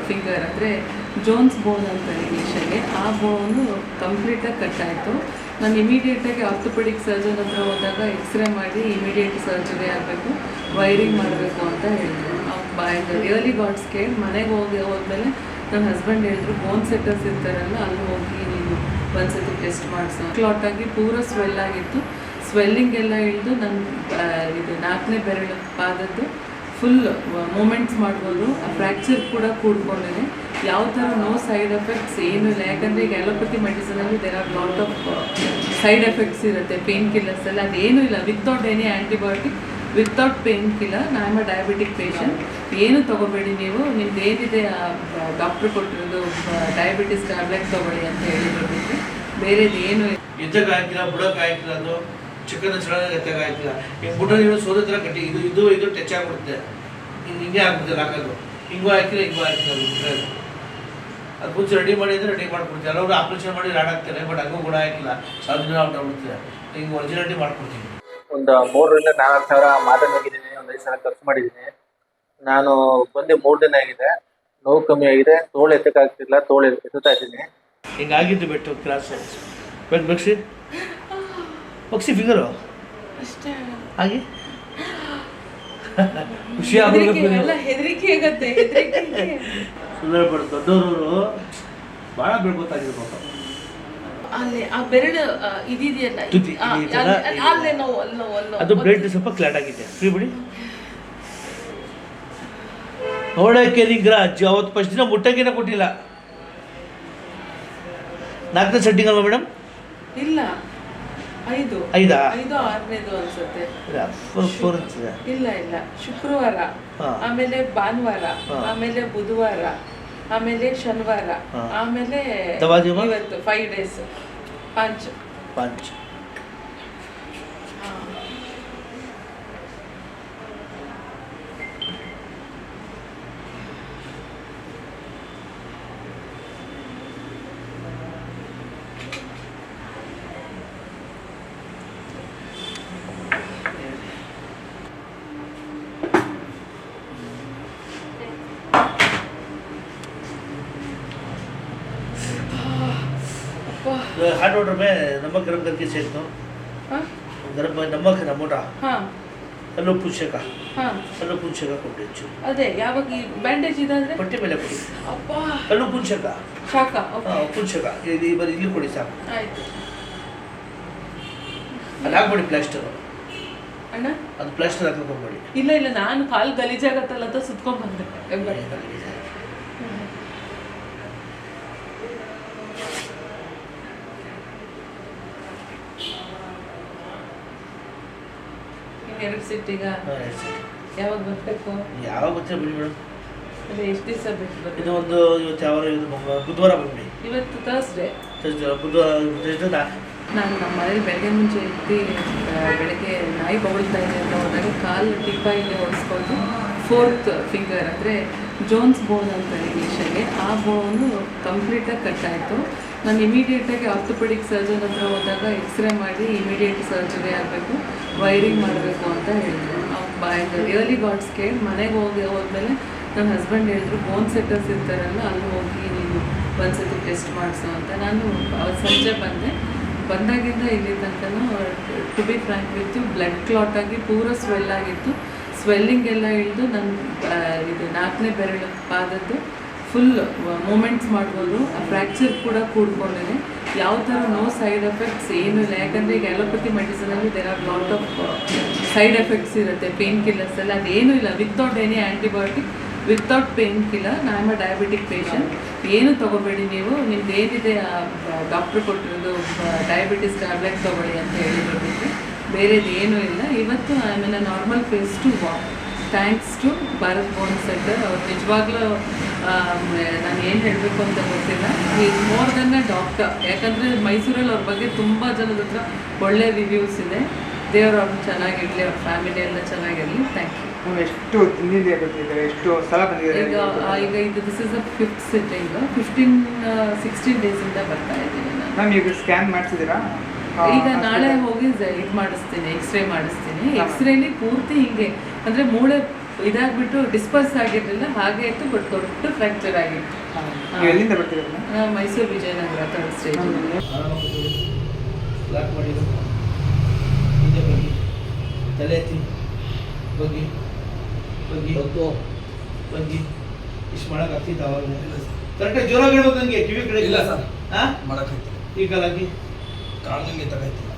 Finger ಅಂದರೆ Jones ಬೋನ್ ಅಂತ ಇಂಗ್ಲೀಷಲ್ಲಿ. ಆ ಬೋನು ಕಂಪ್ಲೀಟಾಗಿ ಕಟ್ಟಾಯಿತು. ನಾನು ಇಮಿಡಿಯೇಟಾಗಿ ಆರ್ಥೋಪೆಡಿಕ್ ಸರ್ಜನ್ ಹತ್ರ ಹೋದಾಗ ಎಕ್ಸ್ರೇ ಮಾಡಿ ಇಮಿಡಿಯೇಟ್ ಸರ್ಜರಿ ಆಗಬೇಕು, ವೈರಿಂಗ್ ಮಾಡಬೇಕು ಅಂತ ಹೇಳಿದ್ರು. Really got scared. ಮನೆಗೆ ಹೋದ್ಮೇಲೆ ನನ್ನ ಹಸ್ಬೆಂಡ್ ಹೇಳಿದ್ರು, ಬೋನ್ ಸೆಟ್ಟರ್ಸ್ ಇರ್ತಾರಲ್ಲ ಅಲ್ಲಿ ಹೋಗಿ ನೀನು ಒಂದ್ಸತಿ ಟೆಸ್ಟ್ ಮಾಡಿಸೋ. ಕ್ಲಾಟ್ ಆಗಿ ಪೂರ ಸ್ವೆಲ್ ಆಗಿತ್ತು. ಸ್ವೆಲ್ಲಿಂಗ್ ಎಲ್ಲ ಇಳಿದು ನನ್ನ ಇದು 4ನೇ ಬೆರಳು ಪಾದದ್ದು ಫುಲ್ ಮೂಮೆಂಟ್ಸ್ ಮಾಡ್ಬೋದು. ಆ ಫ್ರ್ಯಾಕ್ಚರ್ ಕೂಡ ಕೂಡ್ಕೊಂಡಿದೆ. ಯಾವ ಥರ ನೋ ಸೈಡ್ ಎಫೆಕ್ಟ್ಸ್ ಏನೂ ಇಲ್ಲ. ಯಾಕಂದರೆ ಈಗ ಅಲೋಪತಿ ಮೆಡಿಸಿನಲ್ಲಿ there are lot of side effects ಇರುತ್ತೆ, ಪೇನ್ ಕಿಲ್ಲರ್ಸ್ ಎಲ್ಲ. ಅದೇನೂ ಇಲ್ಲ. Without any antibiotic, without pain killer. I am a diabetic patient. ಏನು ತೊಗೋಬೇಡಿ ನೀವು, ನಿಮ್ದು ಏನಿದೆ ಡಾಕ್ಟ್ರು ಕೊಟ್ಟಿರೋದು ಡಯಾಬಿಟಿಸ್ ಟ್ಯಾಬ್ಲೆಟ್ ತೊಗೊಳ್ಳಿ ಅಂತ ಹೇಳಿದ್ರು. ಬಿಟ್ಟು ಬೇರೆದು ಏನು ಎದ್ದಕ್ಕೆ ಹಾಕಿಲ್ಲ, ಬುಡಕ್ಕೆ ಹಾಕಿಲ್ಲ, ಅದು ಚಿಕನ್ ಸಡನ್ ಎತ್ತಕ್ಕೆ ಹಾಕಿಲ್ಲ. ಈಗ ಬುಡ ನೀವು ಸೋದತ್ರ ಕಟ್ಟಿ ಇದು ಟಚ್ ಆಗಿಬಿಡುತ್ತೆ. ಹಿಂಗೆ ಆಗ್ಬಿಡುತ್ತೆ ಹಾಕೋದು. ಹಿಂಗೂ ಹಾಕಿಲ್ಲ, ಹಿಂಗೂ ಹಾಕಿಲ್ಲ. ಅದು ಮುಂಚೆ ರೆಡಿ ಮಾಡಿ ಅಂದರೆ ರೆಡಿ ಮಾಡ್ಕೊಡ್ತೀವಿ. ಎಲ್ಲರೂ ಆಪ್ರೇಷನ್ ಮಾಡಿ ರಾಡ್ ಹಾಕ್ತಾರೆ, ಬಟ್ ಹಂಗೂ ಗುಣ ಹಾಕಿಲ್ಲ, ಸಾಧನೆ ಔಟ್ ಆಗ್ಬಿಡ್ತೀವಿ. ಹಿಂಗೆ ಒರಿಜಿನಾಲಿಟಿ ಮಾಡ್ಕೊಡ್ತೀವಿ. ಒಂದು 3ರಿಂದ 4 ಸಾವಿರ ಮಾದರಿ ಹೋಗಿದ್ದೀನಿ, ಒಂದು 5 ಸಾವಿರ ಖರ್ಚು ಮಾಡಿದ್ದೀನಿ. ನಾನು ಬಂದು 3 ದಿನ ಆಗಿದೆ. ನೋವು ಕಮ್ಮಿ ಆಗಿದೆ. ತೋಳು ಎತ್ತಕ್ಕಾಗ್ತಿಲ್ಲ, ತೋಳು ಎತ್ತುತ್ತಾ ಇದ್ದೀನಿ. ಹಿಂಗಾಗಿದ್ದು ಬೆಟ್ಟು ಕ್ಲಾಸ್ ಬಗ್ಸಿ ಬಗ್ಸಿ ಫಿಗರು ಅಷ್ಟೇ ಹಾಗೆ ಖುಷಿ ಆಗಬೇಕು. ಹೆದರಿಕೆ ಆಗುತ್ತೆ. ಸುಂದರಪಡ ದೊಡ್ಡವರು ಭಾಳ ಬೆಳ್ಕೊತಾಗಿದೆ ಪಾಪ. ಅಲ್ಲಿ ಆ ಬೆರಳು ಇದೆಯಲ್ಲ, ಅಲ್ಲೇ ನೋವು, ಅಲ್ಲೋ ಅದು ಬ್ಲಡ್ ಸ್ವಲ್ಪ ಕ್ಲಾಟ್ ಆಗಿದೆ. ಫ್ರೀ ಬಿಡಿ. ನೋಡೋಕ್ಕೆ ನಿಗ್ರಾಜ್ ಅವತ್ತು ಫಸ್ಟ್ ದಿನ ಮುಟ್ಟಕ್ಕಿನ ಕೊಟ್ಟಿಲ್ಲ. 4ನೇ ಸೆಟ್ಟಿಂಗ್ ಅಲ್ವಾ ಮೇಡಮ್? ಇಲ್ಲ, 5 6ನೇದು ಅನ್ಸುತ್ತೆ. ಇಲ್ಲ ಶುಕ್ರವಾರ, ಆಮೇಲೆ ಭಾನುವಾರ, ಆಮೇಲೆ ಬುಧವಾರ, ಆಮೇಲೆ ಶನಿವಾರ, ಆಮೇಲೆ ಇವತ್ತು 5 days ಪಂಚ್. हार्ट ऑर्डर में नमक गरम करके सेक दो. गरम में नमक है ना मोटा. ಅಲ್ಲೂ ಪುಚ್ಚಕ ಕೊಟ್ಟಿದ್ದು. ಅದೇ ಯಾವಾಗ ಬ್ಯಾಂಡೇಜ್ ಇದೆ ಅಂದ್ರೆ ಪಟ್ಟಿ ಮೇಲೆ ಕೊಡಿ. ಅಪ್ಪ ಅಲ್ಲೂ ಪುಚ್ಚಕ ಪುಚ್ಚಕ ಇಲ್ಲಿ ಕೊಡಿ ಸಾಕು. ಆಯ್ತು. ಅಲ್ಲಿ ಹಾಕ್ಬಿಡಿ ಪ್ಲಾಸ್ಟರ್. ಅಣ್ಣ ಅದು ಪ್ಲಾಸ್ಟರ್ ಹಾಕೋಬೇಡಿ. ಇಲ್ಲ ನಾನು ಕಾಲು ಗಲೀಜಾಗತ್ತಲ್ಲ ಅಂತ ಸುತ್ಕೊಂಡ್ ಬಂದೆ. ಎರಡು ಸಿಟ್ಟಿಗ ಯಾವಾಗ ಬರ್ಬೇಕು? ಯಾವಾಗ ಬರ್ತೀರಾ ಬಿಡಿ ಮೇಡಮ್. ಅದೇ ಎಷ್ಟು ದಿವಸ ಬೇಕು? ಇದು ಒಂದು ಇವತ್ತು ಯಾವ ಬುಧವಾರ ಬಂದ್ಬಿಡಿ. ಇವತ್ತು ಥರ್ಸ್ಡೇ. ಬುಧವಾರ ನಾನು ನಮ್ಮ ಮನೇಲಿ ಬೆಳಗ್ಗೆ ಮುಂಚೆ ಎದ್ದು ಬೆಳಗ್ಗೆ ನಾಯಿ ಬೊಗಳ್ತಾ ಇದೆ ಅಂತ ಹೋದಾಗ ಕಾಲು ಟಿಪ್ಪಾಯಿಗೆ ಹೊಡಿಸ್ಕೊಂಡು 4th ಫಿಂಗರ್ ಅಂದರೆ ಜೋನ್ಸ್ ಬೋನ್ ಅಂತ ಇಂಗ್ಲೀಷಲ್ಲಿ. ಆ ಬೋನು ಕಂಪ್ಲೀಟಾಗಿ ಕಟ್ಟಾಯಿತು. ನಾನು ಇಮಿಡಿಯೇಟಾಗಿ ಆರ್ಥೋಪೆಡಿಕ್ ಸರ್ಜನ್ ಹತ್ರ ಹೋದಾಗ ಎಕ್ಸ್ರೇ ಮಾಡಿ ಇಮಿಡಿಯೇಟ್ ಸರ್ಜರಿ ಆಗಬೇಕು, ವೈರಿಂಗ್ ಮಾಡಬೇಕು ಅಂತ ಹೇಳಿದ್ರು. Really got scared. ಮನೆಗೆ ಹೋದ್ಮೇಲೆ ನನ್ನ ಹಸ್ಬೆಂಡ್ ಹೇಳಿದ್ರು, ಬೋನ್ ಸೆಟ್ಟರ್ಸ್ ಇರ್ತಾರಲ್ಲ ಅಲ್ಲಿ ಹೋಗಿ ನೀನು ಒಂದ್ಸತಿ ಟೆಸ್ಟ್ ಮಾಡಿಸೋ ಅಂತ. ನಾನು ಅವತ್ತು ಸಂಜೆ ಬಂದಾಗಿಂದ ಇಲ್ಲಿ ತನಕ to be frank with blood clot ಆಗಿ ಪೂರ ಸ್ವೆಲ್ ಆಗಿತ್ತು. ಸ್ವೆಲ್ಲಿಂಗ್ ಎಲ್ಲ ಇಳಿದು ನನ್ನ ಇದು 4ನೇ ಬೆರಳು ಪಾದದ್ದು ಫುಲ್ ಮೂಮೆಂಟ್ಸ್ ಮಾಡ್ಬೋದು. ಆ ಫ್ರ್ಯಾಕ್ಚರ್ ಕೂಡ ಕೂಡ್ಕೊಂಡಿದೆ. ಯಾವ ಥರ ನೋ ಸೈಡ್ ಎಫೆಕ್ಟ್ಸ್ ಏನೂ ಇಲ್ಲ. ಯಾಕಂದರೆ ಈಗ ಅಲೋಪತಿ ಮೆಡಿಸಿನಲ್ಲಿ there are lot of side effects ಇರುತ್ತೆ, ಪೇನ್ ಕಿಲ್ಲರ್ಸ್ ಎಲ್ಲ. ಅದೇನೂ ಇಲ್ಲ. Without any antibiotic, without pain killer. I am a diabetic patient. ಏನು ತೊಗೋಬೇಡಿ ನೀವು, ನಿಮ್ದು ಏನಿದೆ ಡಾಕ್ಟ್ರು ಕೊಟ್ಟಿರೋದು ಡಯಾಬಿಟಿಸ್ ಟ್ಯಾಬ್ಲೆಟ್ ತೊಗೊಳ್ಳಿ ಅಂತ ಹೇಳಿದ್ರು. ಬಿಟ್ಟು ಬೇರೆದು ಏನೂ ಇಲ್ಲ. ಇವತ್ತು ಆಮೇಲೆ normal face to walk. Thanks to Bharat bone center. ಅವ್ರು ನಿಜವಾಗ್ಲೂ ನಾನು ಏನು ಹೇಳಬೇಕು ಅಂತ ಗೊತ್ತಿಲ್ಲ. Is more than a doctor. ಯಾಕಂದರೆ ಮೈಸೂರಲ್ಲಿ ಅವ್ರ ಬಗ್ಗೆ ತುಂಬ ಜನದ ಹತ್ರ ಒಳ್ಳೆ ರಿವ್ಯೂಸ್ ಇದೆ. ದೇವರು ಅವ್ರು ಚೆನ್ನಾಗಿರಲಿ, ಅವ್ರ ಫ್ಯಾಮಿಲಿ ಎಲ್ಲ ಚೆನ್ನಾಗಿರಲಿ. Thank you. ಎಷ್ಟು ದಿನದಿಂದ ಎಷ್ಟು ಸಲ ಬಂದಿದ್ದಾರೆ? ಈಗ ಇದು this is the 5th sitting. 15-16 ಡೇಸಿಂದ ಬರ್ತಾ ಇದ್ದೀನಿ ನಾನು. ಮ್ಯಾಮ್ ಈಗ ಸ್ಕ್ಯಾನ್ ಮಾಡಿಸಿದ್ದೀರಾ? ಈಗ ನಾಳೆ ಹೋಗಿ ಇದು ಮಾಡಿಸ್ತೀನಿ, ಎಕ್ಸ್ರೇ ಮಾಡಿಸ್ತೀನಿ. ಎಕ್ಸ್ರೇಲಿ ಪೂರ್ತಿ ಹಿಂಗೆ ಅಂದರೆ ಮೂಳೆ ಇದಾಗ್ಬಿಟ್ಟು ಡಿಸ್ಪರ್ಸ್ ಆಗಿರಲಿಲ್ಲ, ಹಾಗೆ ಇತ್ತು, ಬಟ್ ದೊಡ್ಡ ಫ್ರ್ಯಾಕ್ಚರ್ ಆಗಿತ್ತು. ನೀವು ಎಲ್ಲಿಂದ ಬರ್ತೀರಾ? Mysuru Vijayanagara 3rd stage. Lock ಮಾಡಿದ್ದು ಹಿಂದೆ ಬಗ್ಗಿ, ತಲೆ ಎತ್ತಿ ಬಗ್ಗಿ ಬಗ್ಗಿ ಬಗ್ಗಿ ಇಷ್ಟು ಮಾಡೋಕ್ಕಾಗ್ತಿತ್ತು ಅವಾಗ? ಕರೆಕ್ಟಾಗಿ ಜೋರಾಗಿ ಹೇಳೋದು ನನಗೆ ಕಿವಿ ಕಡೆ ಇಲ್ಲ ಸರ್, ಹಾಂ ಮಾಡೋಕ್ಕಾಯ್ತಿಲ್ಲ. ಈ ಕಾಲಾಗಿ ಕಾಲ್ನಂಗೆ ತಗೋಯ್ತಿಲ್ಲ.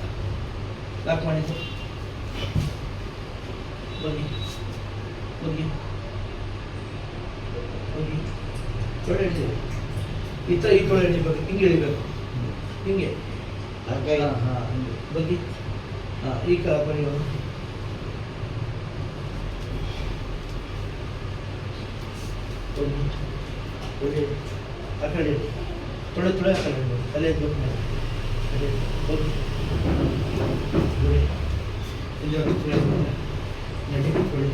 ಲಾಕ್ ಮಾಡಿದ್ದು ಬಗ್ಗಿ ಬಗ್ಗಿ ಬಗ್ಗಿ ತೊಳೆ ಹಿಡಿದು ಈ ತೊಳೆ ಹಿಡಿಬೇಕು, ಹಿಂಗೆ ಹಿಡಿಬೇಕು, ಹಿಂಗೆ ಹಾಂ ಹಿಂಗೆ ಬಗ್ಗಿ. ಹಾಂ ಈ ಕಾಲ ಬರೀ ಬಗ್ಗಿ ತೊಳೆ ಆ ಕಡೆ ತೊಳೆ ತೊಳೆ ಆ ಕಡೆ ತಲೆ ಎದ್ದು ತಲೆ ಬಗ್ಗಿ ಇಲ್ಲಿ ಒಂದು ತೊಳೆ ನಡಿ ತೊಳೆ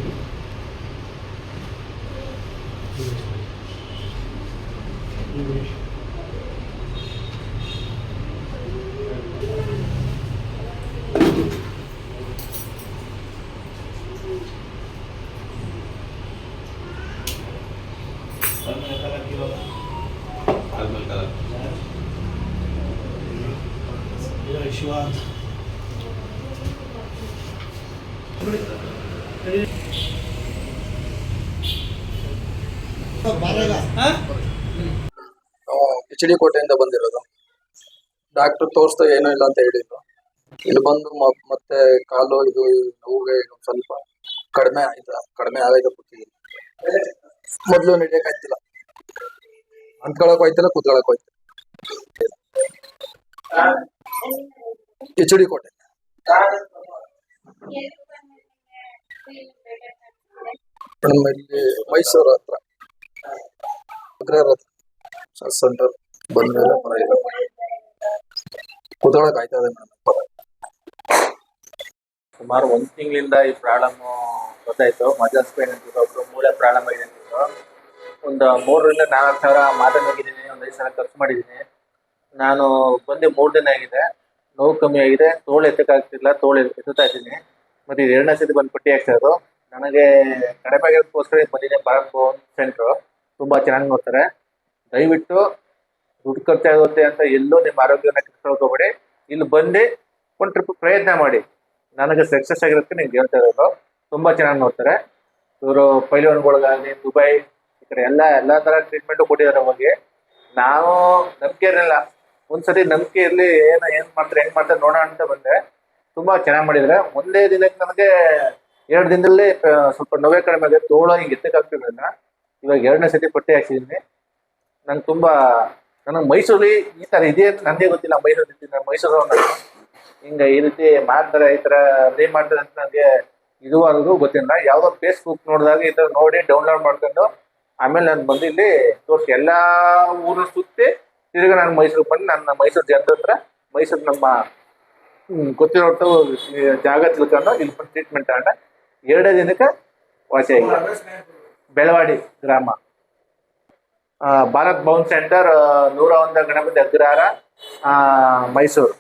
ಶಿವ ಅಂತ HD ಕೋಟೆಯಿಂದ ಬಂದಿರೋದು. ಡಾಕ್ಟರ್ ತೋರಿಸ್ತಾ ಏನೂ ಇಲ್ಲ ಅಂತ ಹೇಳಿದ್ರು. ಇಲ್ಲಿ ಬಂದು ಮತ್ತೆ ಕಾಲು ಇದು ನೋವಿಗೆ ಸ್ವಲ್ಪ ಕಡಿಮೆ ಆಗೈತೆ ಕೂತಿದ್ದೀನಿ. ಮೊದಲು ನಡೆಯಕ್ಕೆ ಆಯ್ತಿಲ್ಲ, ಅಂತ್ಕೊಳಕ್ ಹೋಯ್ತಿಲ್ಲ, ಕೂತ್ಕೊಳಕ್ ಹೋಯ್ತಿಲ್ಲ. HD ಕೋಟೆ ಮೇಡಮ್, ಇಲ್ಲಿ ಮೈಸೂರು ಹತ್ರ ಅಗ್ರಹಾರ ಸೆಂಟರ್ ಬಂದ್ಮೇಲೆ ಕೂತ್ಕೊಳಕ್ ಆಯ್ತದೆ ಮೇಡಮ್. ಸುಮಾರು 1 ತಿಂಗಳಿಂದ ಈ ಪ್ರಾಬ್ಲಮ್ ಗೊತ್ತಾಯ್ತು. ಮಜಲ್ ಸ್ಪೇನ್ ಅಂತಿದ್ರು, ಒಬ್ರು ಮೂಳೆ ಪ್ರಾಬ್ಲಮ್ ಆಗಿದೆ ಅಂತಿದ್ರು. ಒಂದು 3ರಿಂದ 4 ಸಾವಿರ ಮಾತ್ರೆ ನುಂಗಿದ್ದೀನಿ, ಒಂದು 5 ಸಾವಿರ ಖರ್ಚು ಮಾಡಿದ್ದೀನಿ. ನಾನು ಬಂದು 3 ದಿನ ಆಗಿದೆ, ನೋವು ಕಮ್ಮಿ ಆಗಿದೆ, ತೋಳು ಎತ್ತಕ್ಕಾಗ್ತಿಲ್ಲ, ತೋಳು ಎತ್ತುತ್ತಾ ಇದ್ದೀನಿ. ಮತ್ತು ಇದು 2ನೇ ಸತಿ ಬಂದು ಪಟ್ಟಿ ಹಾಕ್ಸೋದು. ನನಗೆ ಕಡಿಮೆ ಆಗಿರೋದಕ್ಕೋಸ್ಕರ ಬಂದಿದೆ ಭಾರತ್ ಬೋನ್ ಸೆಂಟ್ರು. ತುಂಬ ಚೆನ್ನಾಗಿ ನೋಡ್ತಾರೆ. ದಯವಿಟ್ಟು ದುಡ್ಡು ಖರ್ಚಾಗುತ್ತೆ ಅಂತ ಎಲ್ಲೂ ನಿಮ್ಮ ಆರೋಗ್ಯನ ಕೆಡಿಸ್ಕೊಳ್ಕೋಬೇಡಿ. ಇಲ್ಲಿ ಬಂದು ಒಂದು ಟ್ರಿಪ್ ಪ್ರಯತ್ನ ಮಾಡಿ. ನನಗೆ ಸಕ್ಸಸ್ ಆಗಿರೋದಕ್ಕೆ ನಿಮ್ಗೆ ಹೇಳ್ತಾ ಇರೋದು. ತುಂಬ ಚೆನ್ನಾಗಿ ನೋಡ್ತಾರೆ ಇವರು. ಪೈಲ್ವಾನ್ಗಳಿಗಾಗಲಿ ದುಬೈ ಈ ಕಡೆ ಎಲ್ಲ ಥರ ಟ್ರೀಟ್ಮೆಂಟು ಕೊಟ್ಟಿದ್ದಾರೆ. ಹೋಗಿ ನಾವು ನಂಬಿಕೆ ಇರಲಿಲ್ಲ, ಒಂದ್ಸತಿ ನಂಬಿಕೆ ಇರಲಿ, ಏನು ಮಾಡ್ತಾರೆ ಹೆಂಗೆ ಮಾಡ್ತಾರೆ ನೋಡೋಣ ಅಂತ ಬಂದೆ. ತುಂಬ ಚೆನ್ನಾಗಿ ಮಾಡಿದರೆ. ಒಂದೇ ದಿನಕ್ಕೆ ನನಗೆ 2 ದಿನದಲ್ಲಿ ಸ್ವಲ್ಪ ನೋವೇ ಕಡಿಮೆ ಆಗಿದೆ. ತೋಳು ಹಿಂಗೆ ಎತ್ತಕ್ಕಾಗ್ತಿರಲಿಲ್ಲ. ಇವಾಗ 2ನೇ ಸತಿ ಪಟ್ಟಿ ಹಾಕ್ಸಿದ್ದೀನಿ. ನನಗೆ ಮೈಸೂರಲ್ಲಿ ಈ ಥರ ಇದೆ ಅಂತ ನನಗೆ ಗೊತ್ತಿಲ್ಲ. ಮೈಸೂರು ನಾನು ಹಿಂಗೆ ಈ ರೀತಿ ಮಾಡ್ತಾರೆ, ಈ ಥರ ಅದೇ ಮಾಡ್ತಾರೆ ಅಂತ ನನಗೆ ಇದುವರೆಗೂ ಗೊತ್ತಿಲ್ಲ. ಯಾವುದೋ ಫೇಸ್ಬುಕ್ ನೋಡಿದಾಗ ಈ ಥರ ನೋಡಿ ಡೌನ್ಲೋಡ್ ಮಾಡ್ಕೊಂಡು ಆಮೇಲೆ ನಾನು ಬಂದು ಇಲ್ಲಿ ತೋರಿಸಿ ಎಲ್ಲ ಊರನ್ನ ಸುತ್ತಿ ತಿರುಗಿ ನಾನು ಮೈಸೂರಿಗೆ ಬಂದು ನನ್ನ ಮೈಸೂರು ಜನರ ಹತ್ರ ಮೈಸೂರು ನಮ್ಮ ಗೊತ್ತಿರೋ ಜಾಗ ತಿಳ್ಕೊಂಡು ಇಲ್ಲಿ ಬಂದು ಟ್ರೀಟ್ಮೆಂಟ್ ತಗೊಂಡೆ. 2 ದಿನಕ್ಕೆ ವಾಸಿಯಾಗಿದೆ. ಬೆಳವಾಡಿ ಗ್ರಾಮ, ಭಾರತ್ ಬೌನ್ ಸೆಂಟರ್, 101 ಗಣಪತಿ ಅಗ್ರಹಾರ, ಮೈಸೂರು.